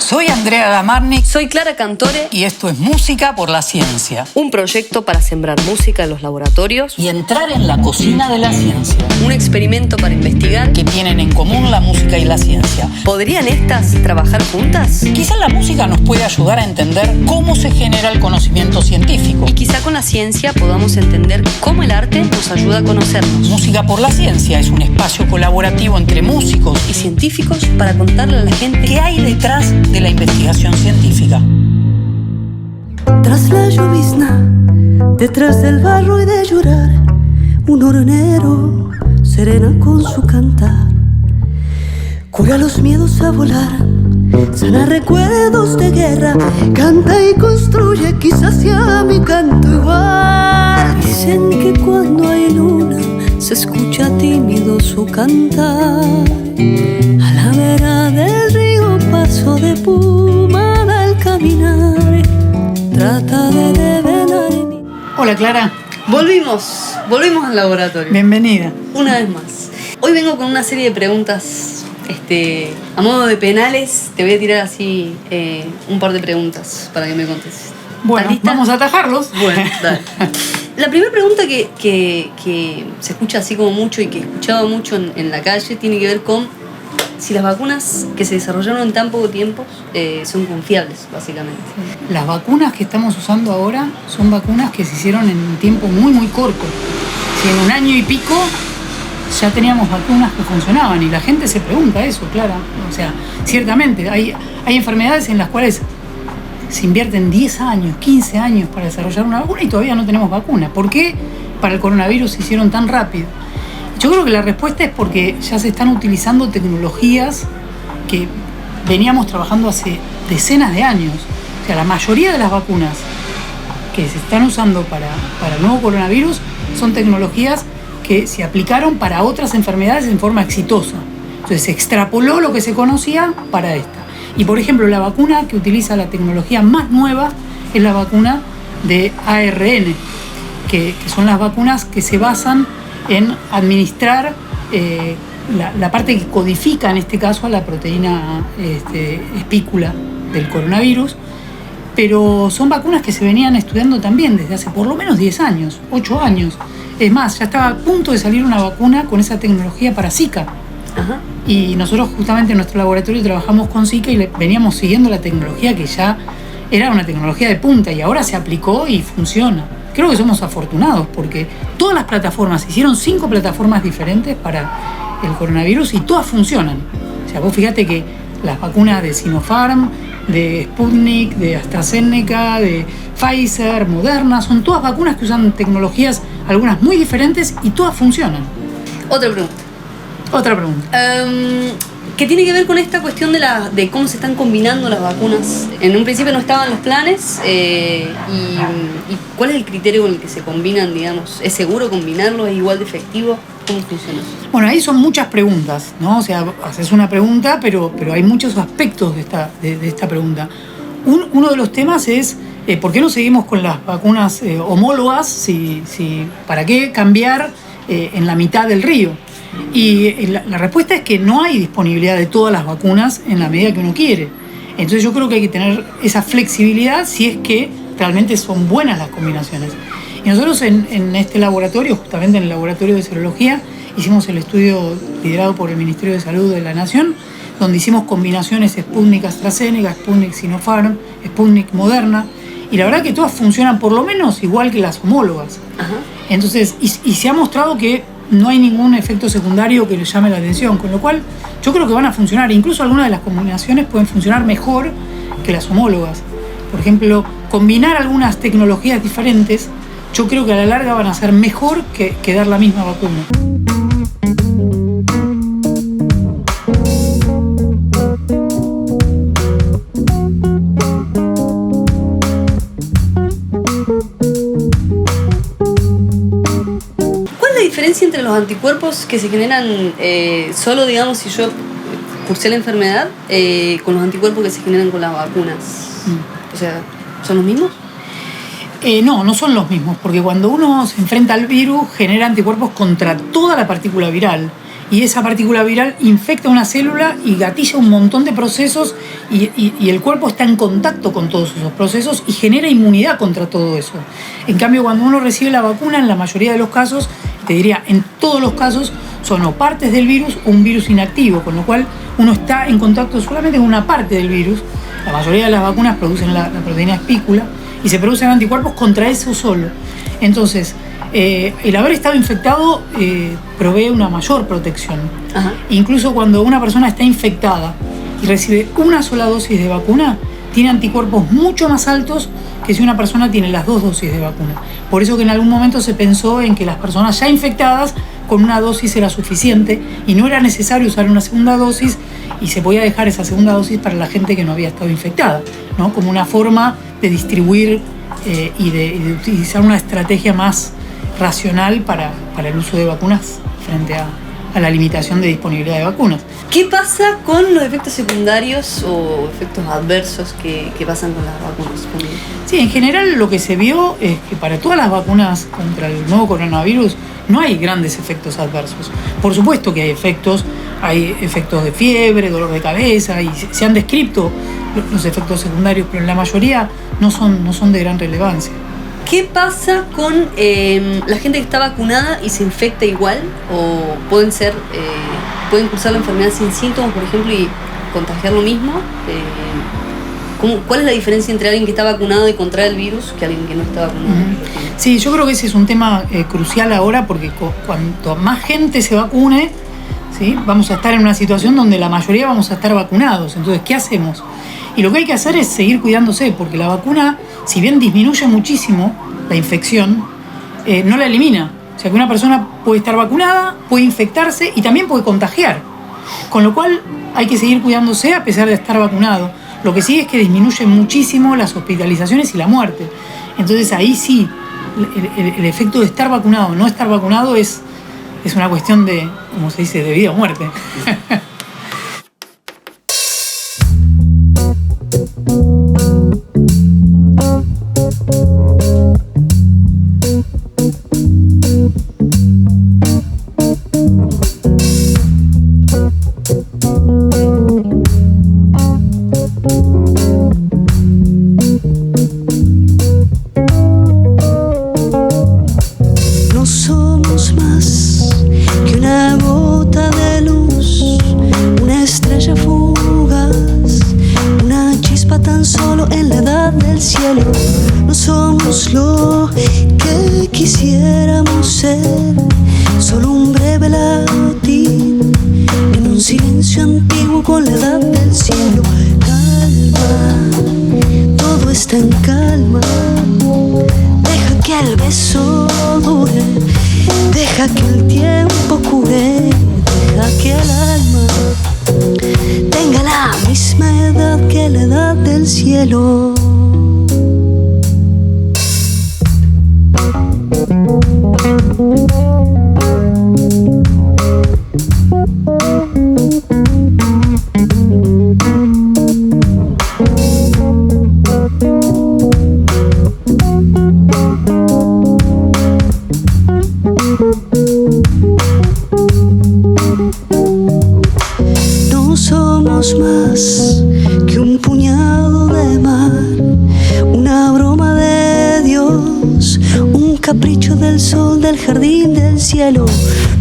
Soy Andrea Gamarnik. Soy Clara Cantore. Y esto es Música por la Ciencia. Un proyecto para sembrar música en los laboratorios y entrar en la cocina de la ciencia. Un experimento para investigar que tienen en común la música y la ciencia. ¿Podrían estas trabajar juntas? Quizás la música nos puede ayudar a entender cómo se genera el conocimiento científico. Y quizá con la ciencia podamos entender cómo el arte nos ayuda a conocernos. Música por la Ciencia es un espacio colaborativo entre músicos y científicos para contarle a la gente qué hay detrás de la investigación científica. Tras la llovizna, detrás del barro y de llorar, un hornero serena con su cantar cura los miedos a volar, sana recuerdos de guerra, canta y construye, quizás sea mi canto igual. Dicen que cuando hay luna se escucha tímido su cantar, a la vera del río paso de puma al caminar, trata de develar en mí. Hola Clara. Volvimos al laboratorio. Bienvenida. Una vez más. Hoy vengo con una serie de preguntas a modo de penales. Te voy a tirar así un par de preguntas para que me contestes. Bueno, vamos a atajarlos. Bueno, dale. La primera pregunta que se escucha así como mucho y que he escuchado mucho en la calle tiene que ver con si las vacunas que se desarrollaron en tan poco tiempo son confiables, básicamente. Las vacunas que estamos usando ahora son vacunas que se hicieron en un tiempo muy, muy corto. Si en un año y pico ya teníamos vacunas que funcionaban y la gente se pregunta eso, claro. O sea, ciertamente hay enfermedades en las cuales se invierten 10 años, 15 años para desarrollar una vacuna y todavía no tenemos vacuna. ¿Por qué para el coronavirus se hicieron tan rápido? Yo creo que la respuesta es porque ya se están utilizando tecnologías que veníamos trabajando hace decenas de años. O sea, la mayoría de las vacunas que se están usando para el nuevo coronavirus son tecnologías que se aplicaron para otras enfermedades en forma exitosa. Entonces se extrapoló lo que se conocía para esta. Y por ejemplo, la vacuna que utiliza la tecnología más nueva es la vacuna de ARN, que son las vacunas que se basan en administrar la parte que codifica en este caso a la proteína espícula del coronavirus, pero son vacunas que se venían estudiando también desde hace por lo menos 10 años, 8 años. Es más, ya estaba a punto de salir una vacuna con esa tecnología para Zika. Ajá. Y nosotros justamente en nuestro laboratorio trabajamos con Zika y veníamos siguiendo la tecnología que ya era una tecnología de punta y ahora se aplicó y funciona. Creo que somos afortunados porque todas las plataformas, hicieron 5 plataformas diferentes para el coronavirus y todas funcionan. O sea, vos fíjate que las vacunas de Sinopharm, de Sputnik, de AstraZeneca, de Pfizer, Moderna, son todas vacunas que usan tecnologías, algunas muy diferentes y todas funcionan. Otra pregunta. ¿Qué tiene que ver con esta cuestión de cómo se están combinando las vacunas? En un principio no estaban los planes y ¿cuál es el criterio con el que se combinan, digamos? ¿Es seguro combinarlo? ¿Es igual de efectivo? ¿Cómo funciona eso? Bueno, ahí son muchas preguntas, ¿no? O sea, haces una pregunta, pero hay muchos aspectos de esta pregunta. Uno de los temas es ¿por qué no seguimos con las vacunas homólogas? ¿Para qué cambiar en la mitad del río? Y la respuesta es que no hay disponibilidad de todas las vacunas en la medida que uno quiere. Entonces yo creo que hay que tener esa flexibilidad si es que realmente son buenas las combinaciones. Y nosotros en este laboratorio, justamente en el laboratorio de serología, hicimos el estudio liderado por el Ministerio de Salud de la Nación, donde hicimos combinaciones Sputnik-AstraZeneca, Sputnik-Sinopharm, Sputnik-Moderna, y la verdad que todas funcionan por lo menos igual que las homólogas. Ajá. Entonces, y se ha mostrado que no hay ningún efecto secundario que les llame la atención, con lo cual yo creo que van a funcionar. Incluso algunas de las combinaciones pueden funcionar mejor que las homólogas. Por ejemplo, combinar algunas tecnologías diferentes, yo creo que a la larga van a ser mejor que dar la misma vacuna. Entre los anticuerpos que se generan solo, digamos, si yo cursé la enfermedad, con los anticuerpos que se generan con las vacunas. O sea, ¿son los mismos? No son los mismos, porque cuando uno se enfrenta al virus genera anticuerpos contra toda la partícula viral y esa partícula viral infecta una célula y gatilla un montón de procesos y el cuerpo está en contacto con todos esos procesos y genera inmunidad contra todo eso. En cambio, cuando uno recibe la vacuna, en la mayoría de los casos, te diría en todos los casos, son o partes del virus o un virus inactivo, con lo cual uno está en contacto solamente con una parte del virus. La mayoría de las vacunas producen la proteína espícula y se producen anticuerpos contra eso solo. Entonces, el haber estado infectado provee una mayor protección. Ajá. Incluso cuando una persona está infectada y recibe una sola dosis de vacuna, tiene anticuerpos mucho más altos que si una persona tiene las 2 dosis de vacuna. Por eso que en algún momento se pensó en que las personas ya infectadas con una dosis era suficiente y no era necesario usar una segunda dosis y se podía dejar esa segunda dosis para la gente que no había estado infectada, ¿no? Como una forma de distribuir y de utilizar una estrategia más racional para el uso de vacunas frente a la limitación de disponibilidad de vacunas. ¿Qué pasa con los efectos secundarios o efectos adversos que pasan con las vacunas? Sí, en general lo que se vio es que para todas las vacunas contra el nuevo coronavirus no hay grandes efectos adversos. Por supuesto que hay efectos de fiebre, dolor de cabeza, y se han descrito los efectos secundarios, pero en la mayoría no son de gran relevancia. ¿Qué pasa con la gente que está vacunada y se infecta igual? ¿O pueden cursar la enfermedad sin síntomas, por ejemplo, y contagiar lo mismo? ¿Cuál es la diferencia entre alguien que está vacunado y contrae el virus que alguien que no está vacunado? Sí, yo creo que ese es un tema crucial ahora, porque cuanto más gente se vacune, ¿sí?, vamos a estar en una situación donde la mayoría vamos a estar vacunados. Entonces, ¿qué hacemos? Y lo que hay que hacer es seguir cuidándose, porque la vacuna, si bien disminuye muchísimo la infección, no la elimina. O sea que una persona puede estar vacunada, puede infectarse y también puede contagiar. Con lo cual hay que seguir cuidándose a pesar de estar vacunado. Lo que sí es que disminuye muchísimo las hospitalizaciones y la muerte. Entonces ahí sí, el efecto de estar vacunado o no estar vacunado es una cuestión de, como se dice, de vida o muerte.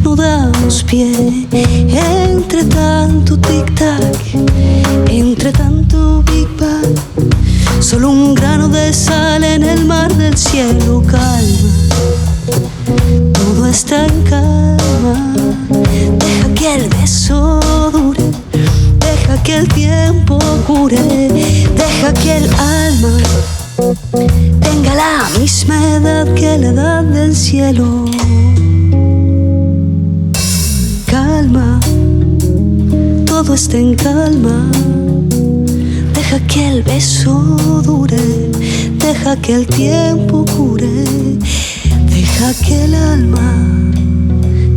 No damos pie entre tanto tic-tac, entre tanto Big Bang. Solo un grano de sal en el mar del cielo. Calma, todo está en calma. Deja que el beso dure, deja que el tiempo cure, deja que el alma tenga la misma edad que la edad del cielo. Calma, todo está en calma. Deja que el beso dure, deja que el tiempo cure, deja que el alma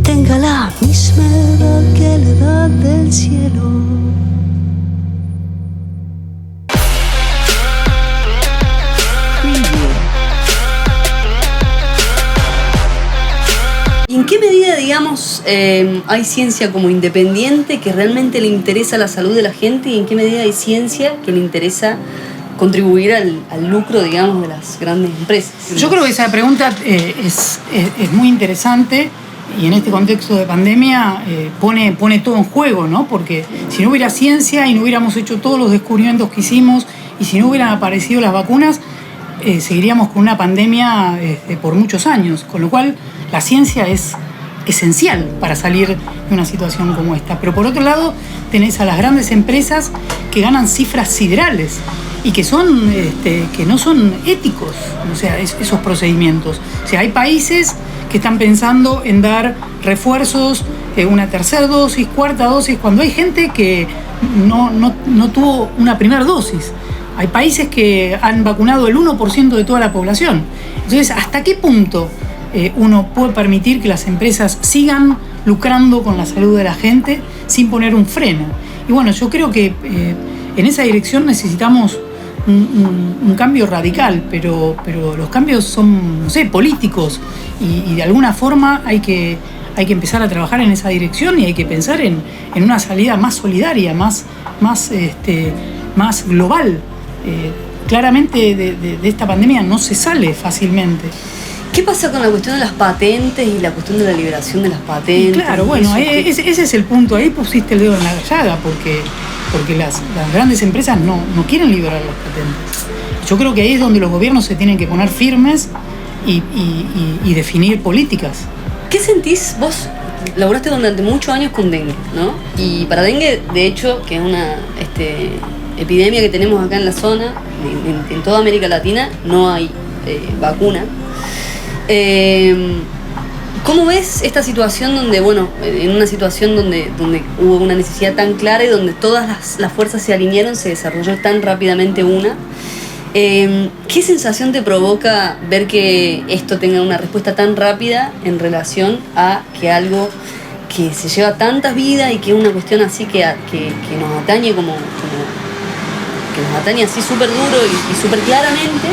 tenga la misma edad que la edad del cielo. ¿Y en qué medida, digamos, hay ciencia como independiente que realmente le interesa la salud de la gente y en qué medida hay ciencia que le interesa contribuir al lucro, digamos, de las grandes empresas? Yo creo que esa pregunta es muy interesante y en este contexto de pandemia pone todo en juego, ¿no? Porque si no hubiera ciencia y no hubiéramos hecho todos los descubrimientos que hicimos y si no hubieran aparecido las vacunas, seguiríamos con una pandemia por muchos años, con lo cual la ciencia es esencial para salir de una situación como esta. Pero por otro lado, tenés a las grandes empresas que ganan cifras siderales y que no son éticos, o sea, esos procedimientos. O sea, hay países que están pensando en dar refuerzos, una tercera dosis, cuarta dosis, cuando hay gente que no tuvo una primera dosis. Hay países que han vacunado el 1% de toda la población. Entonces, ¿hasta qué punto uno puede permitir que las empresas sigan lucrando con la salud de la gente sin poner un freno? Y bueno, yo creo que en esa dirección necesitamos un cambio radical, pero los cambios son, no sé, políticos y de alguna forma hay que empezar a trabajar en esa dirección y hay que pensar en una salida más solidaria, más global. Claramente de esta pandemia no se sale fácilmente. ¿Qué pasa con la cuestión de las patentes y la cuestión de la liberación de las patentes? Y claro, bueno, ese es el punto. Ahí pusiste el dedo en la llaga porque las grandes empresas no quieren liberar las patentes. Yo creo que ahí es donde los gobiernos se tienen que poner firmes y definir políticas. ¿Qué sentís? Vos laburaste durante muchos años con dengue, ¿no? Y para dengue, de hecho, que es una epidemia que tenemos acá en la zona, en toda América Latina, no hay vacuna. ¿Cómo ves esta situación donde, bueno, en una situación donde hubo una necesidad tan clara y donde todas las fuerzas se alinearon, se desarrolló tan rápidamente una? ¿Qué sensación te provoca ver que esto tenga una respuesta tan rápida en relación a que algo que se lleva tantas vidas y que es una cuestión así que nos atañe que nos atañe así súper duro y súper claramente,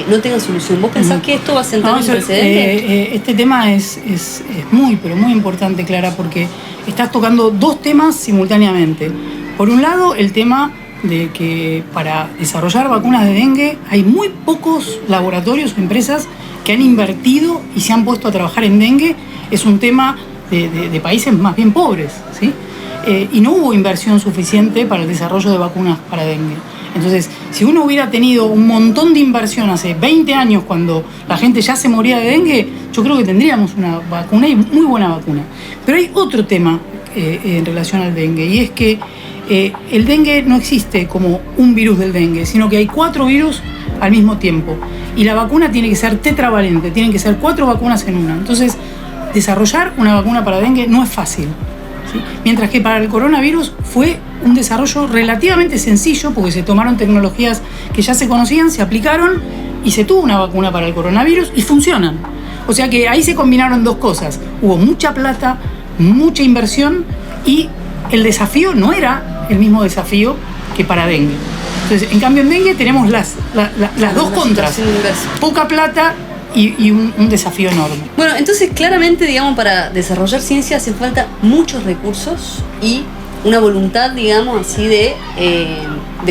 no tenga solución? ¿Vos pensás que esto va a sentar un precedente? Este tema es muy, pero muy importante, Clara, porque estás tocando dos temas simultáneamente. Por un lado, el tema de que para desarrollar vacunas de dengue hay muy pocos laboratorios o empresas que han invertido y se han puesto a trabajar en dengue. Es un tema de países más bien pobres, ¿sí? Y no hubo inversión suficiente para el desarrollo de vacunas para dengue. Entonces, si uno hubiera tenido un montón de inversión hace 20 años cuando la gente ya se moría de dengue, yo creo que tendríamos una vacuna y muy buena vacuna. Pero hay otro tema en relación al dengue, y es que el dengue no existe como un virus del dengue, sino que hay 4 virus al mismo tiempo. Y la vacuna tiene que ser tetravalente, tienen que ser 4 vacunas en una. Entonces, desarrollar una vacuna para dengue no es fácil, ¿sí? Mientras que para el coronavirus fue un desarrollo relativamente sencillo, porque se tomaron tecnologías que ya se conocían, se aplicaron y se tuvo una vacuna para el coronavirus y funcionan. O sea que ahí se combinaron dos cosas. Hubo mucha plata, mucha inversión y el desafío no era el mismo desafío que para dengue. Entonces, en cambio en dengue tenemos las dos contras. Poca plata y un desafío enorme. Bueno, entonces claramente, digamos, para desarrollar ciencia hace falta muchos recursos y una voluntad, digamos, así de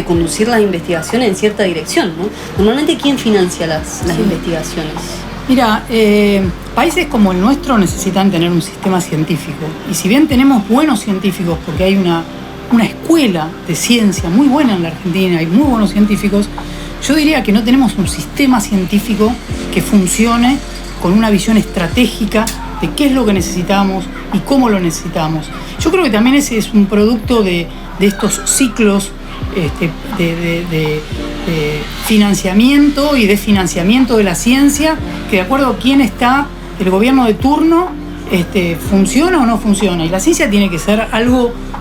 conducir las investigaciones en cierta dirección, ¿no? Normalmente, ¿quién financia las investigaciones? Mira, países como el nuestro necesitan tener un sistema científico. Y si bien tenemos buenos científicos, porque hay una escuela de ciencia muy buena en la Argentina, hay muy buenos científicos, yo diría que no tenemos un sistema científico que funcione con una visión estratégica de qué es lo que necesitamos y cómo lo necesitamos. Yo creo que también ese es un producto de estos ciclos de financiamiento y desfinanciamiento de la ciencia, que de acuerdo a quién está el gobierno de turno, funciona o no funciona. Y la ciencia tiene que ser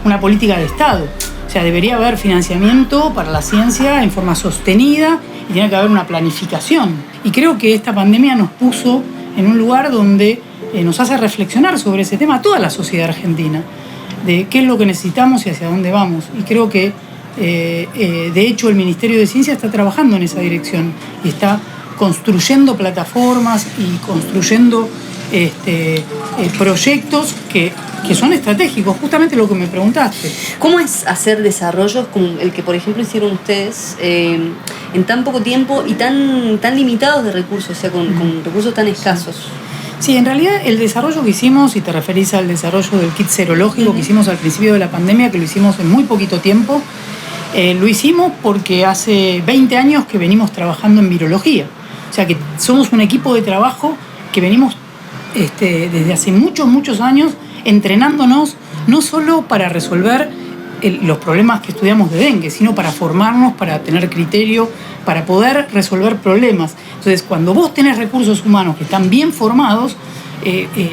una política de Estado. O sea, debería haber financiamiento para la ciencia en forma sostenida y tiene que haber una planificación. Y creo que esta pandemia nos puso en un lugar donde nos hace reflexionar sobre ese tema a toda la sociedad argentina, de qué es lo que necesitamos y hacia dónde vamos. Y creo que, de hecho, el Ministerio de Ciencia está trabajando en esa dirección y está construyendo plataformas y construyendo proyectos que son estratégicos, justamente lo que me preguntaste. ¿Cómo es hacer desarrollos como el que, por ejemplo, hicieron ustedes en tan poco tiempo y tan limitados de recursos, o sea, con recursos tan escasos? Sí, en realidad el desarrollo que hicimos, y te referís al desarrollo del kit serológico que hicimos al principio de la pandemia, que lo hicimos en muy poquito tiempo, lo hicimos porque hace 20 años que venimos trabajando en virología. O sea que somos un equipo de trabajo que venimos desde hace muchos años entrenándonos no solo para resolver los problemas que estudiamos de dengue, sino para formarnos, para tener criterio, para poder resolver problemas. Entonces, cuando vos tenés recursos humanos que están bien formados,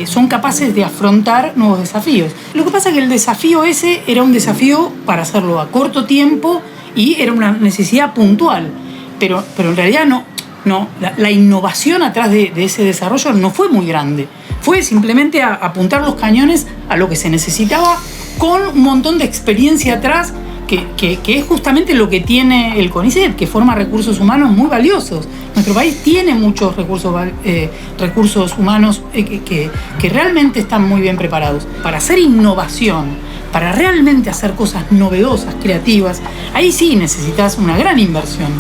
son capaces de afrontar nuevos desafíos. Lo que pasa es que el desafío ese era un desafío para hacerlo a corto tiempo y era una necesidad puntual, pero en realidad no, la innovación atrás de ese desarrollo no fue muy grande. Fue simplemente apuntar los cañones a lo que se necesitaba con un montón de experiencia atrás, que es justamente lo que tiene el CONICET, que forma recursos humanos muy valiosos. Nuestro país tiene muchos recursos humanos que realmente están muy bien preparados. Para hacer innovación, para realmente hacer cosas novedosas, creativas, ahí sí necesitas una gran inversión.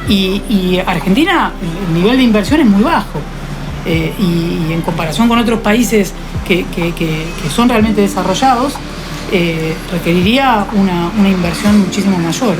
Y Argentina, el nivel de inversión es muy bajo. Y en comparación con otros países que son realmente desarrollados, requeriría una inversión muchísimo mayor.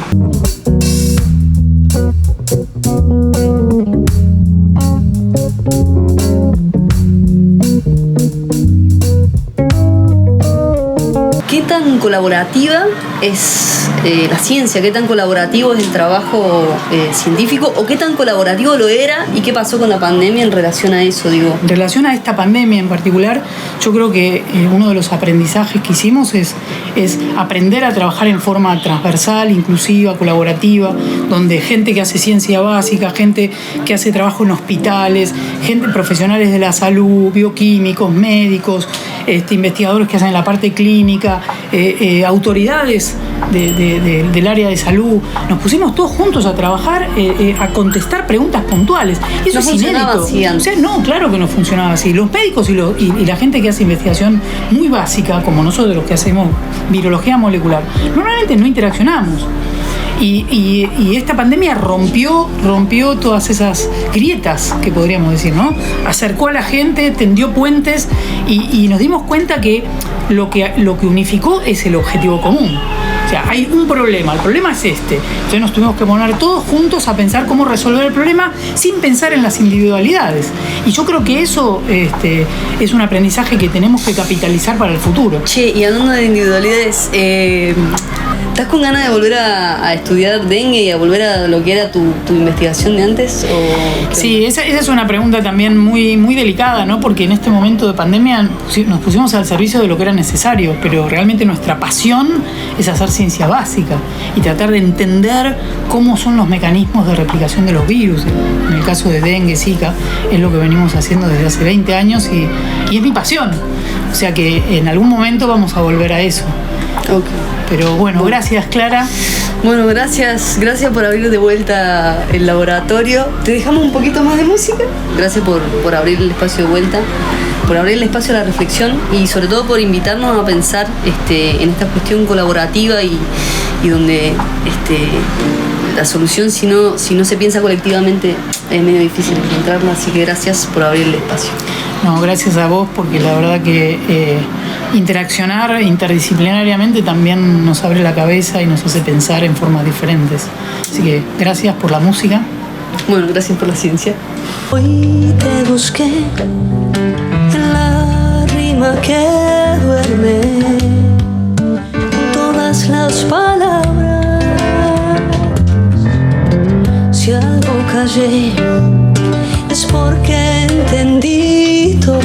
¿Qué tan colaborativa es la ciencia? ¿Qué tan colaborativo es el trabajo científico? ¿O qué tan colaborativo lo era? ¿Y qué pasó con la pandemia en relación a eso, digo? En relación a esta pandemia en particular, yo creo que uno de los aprendizajes que hicimos es aprender a trabajar en forma transversal, inclusiva, colaborativa, donde gente que hace ciencia básica, gente que hace trabajo en hospitales, gente profesionales de la salud, bioquímicos, médicos, investigadores que hacen la parte clínica, autoridades del área de salud, nos pusimos todos juntos a trabajar, a contestar preguntas puntuales. Y eso no es inédito. Así antes. O sea, no, claro que no funcionaba así. Los médicos y la gente que hace investigación muy básica, como nosotros los que hacemos virología molecular, normalmente no interaccionamos. Y esta pandemia rompió todas esas grietas, que podríamos decir, ¿no? Acercó a la gente, tendió puentes y nos dimos cuenta que lo que unificó es el objetivo común. O sea, hay un problema, el problema es este. Entonces nos tuvimos que poner todos juntos a pensar cómo resolver el problema sin pensar en las individualidades. Y yo creo que eso es un aprendizaje que tenemos que capitalizar para el futuro. Che, y hablando de individualidades, ¿estás con ganas de volver a estudiar dengue y a volver a lo que era tu investigación de antes? Sí, esa es una pregunta también muy, muy delicada, ¿no? Porque en este momento de pandemia nos pusimos al servicio de lo que era necesario, pero realmente nuestra pasión es hacer ciencia básica y tratar de entender cómo son los mecanismos de replicación de los virus. En el caso de dengue, Zika, es lo que venimos haciendo desde hace 20 años y es mi pasión. O sea que en algún momento vamos a volver a eso. Okay. Pero bueno, gracias, Clara. Bueno, gracias por abrir de vuelta el laboratorio. Te dejamos un poquito más de música. Gracias por abrir el espacio de vuelta, por abrir el espacio a la reflexión y sobre todo por invitarnos a pensar en esta cuestión colaborativa y donde la solución, si no se piensa colectivamente, es medio difícil encontrarla. Así que gracias por abrir el espacio. No, gracias a vos, porque la verdad que interaccionar interdisciplinariamente también nos abre la cabeza y nos hace pensar en formas diferentes. Así que gracias por la música. Bueno, gracias por la ciencia. Hoy te busqué en la rima que duerme todas las palabras. Si algo callé es porque entendí todo,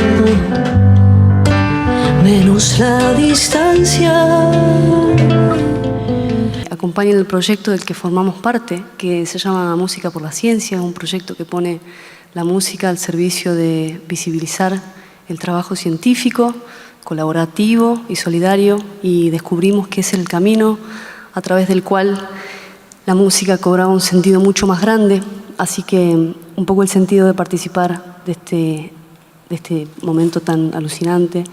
menos la distancia. Acompaña el proyecto del que formamos parte, que se llama Música por la Ciencia, un proyecto que pone la música al servicio de visibilizar el trabajo científico, colaborativo y solidario, y descubrimos que es el camino a través del cual la música cobraba un sentido mucho más grande. Así que un poco el sentido de participar de este momento tan alucinante,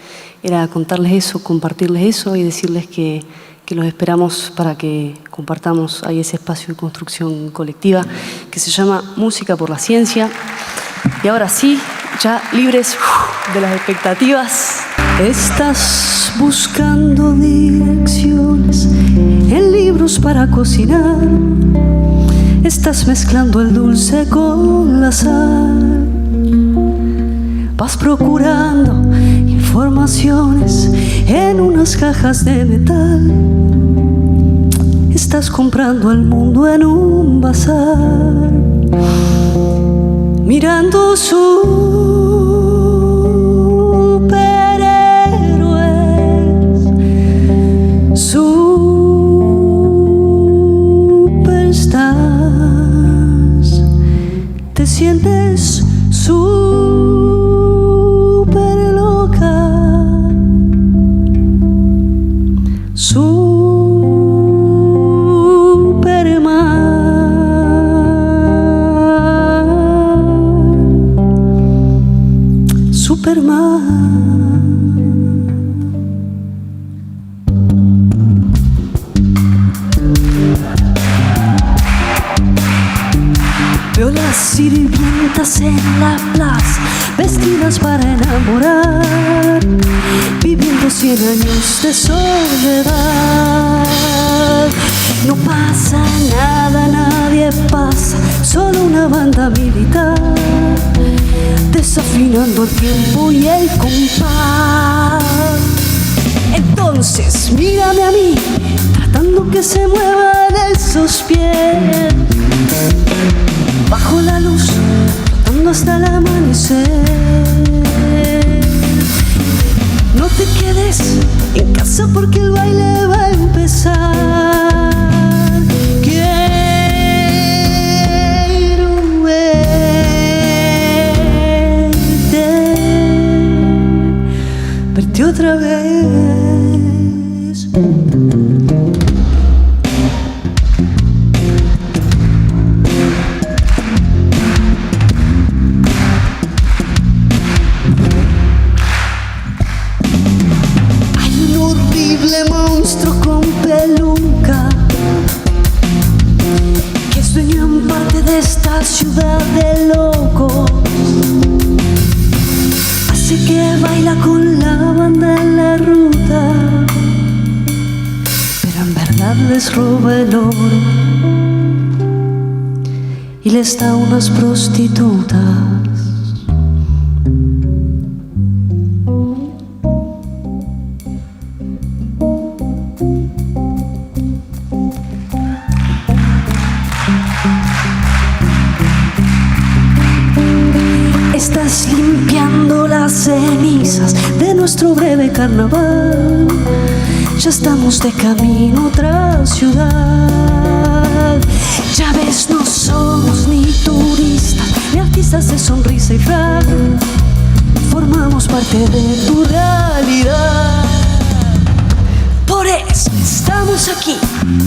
era contarles eso, compartirles eso y decirles que los esperamos para que compartamos ahí ese espacio de construcción colectiva que se llama Música por la Ciencia. Y ahora sí, ya libres de las expectativas. Estás buscando direcciones en libros para cocinar. Estás mezclando el dulce con la sal. Vas procurando informaciones en unas cajas de metal. Estás comprando el mundo en un bazar, mirando superhéroes, superstars. Te sientes súper loca, Superman. Veo las sirvientas en la plaza, vestidas para enamorar, viviendo 100 años de soledad. No pasa nada, nadie pasa, solo una banda militar, desafinando el tiempo y el compás. Entonces mírame a mí, tratando que se muevan esos pies, bajo la luz, flotando hasta el amanecer. No te quedes en casa porque el baile va a empezar. Quiero verte otra vez. Monstruo con peluca que es dueño en parte de esta ciudad de locos. Así que baila con la banda en la ruta, pero en verdad les roba el oro y les da unas prostitutas. Estás limpiando las cenizas de nuestro breve carnaval. Ya estamos de camino a otra ciudad. Ya ves, no somos ni turistas, ni artistas de sonrisa y frac. Formamos parte de tu realidad. Por eso estamos aquí,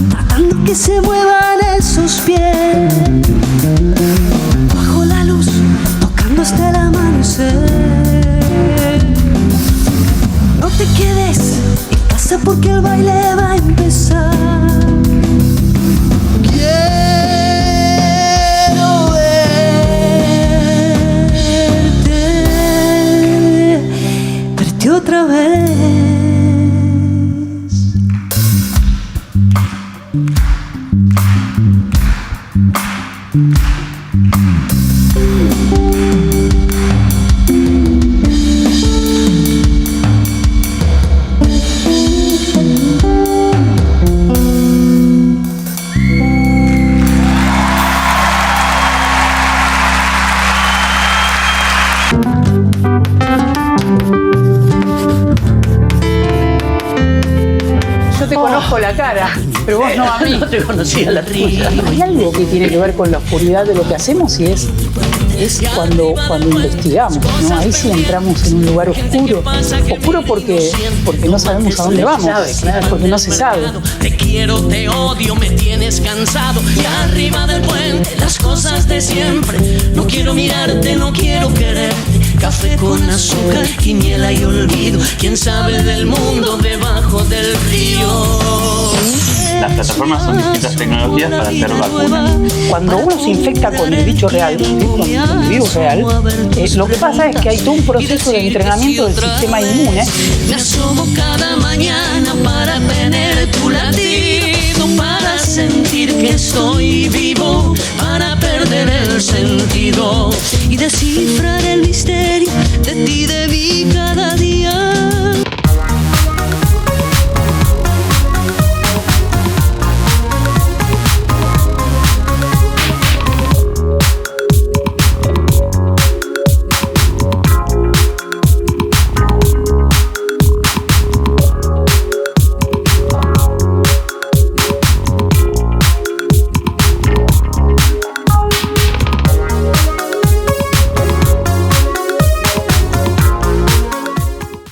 tratando que se muevan esos pies, bajo la luz, hasta el amanecer. No te quedes en casa porque el baile va a empezar. Quiero verte otra vez. La cara, pero vos no a mí. No te conocía la tuya. Hay algo que tiene que ver con la oscuridad de lo que hacemos y es cuando investigamos, ¿no? Ahí sí entramos en un lugar oscuro. Oscuro porque no sabemos a dónde vamos, porque no se sabe. Te quiero, te odio, me tienes cansado. Y arriba del puente las cosas de siempre. No quiero mirarte, no quiero quererte. café con azúcar, quiniela y olvido. ¿Quién sabe del mundo debajo del río? Las plataformas son distintas tecnologías para hacer vacunas. Cuando uno se infecta con el bicho real, con el virus real, lo que pasa es que hay todo un proceso de entrenamiento del sistema inmune. Me asomo cada mañana para tener tu latido, para sentir que estoy vivo, para perder el sentido y descifrar el misterio de ti, de mí.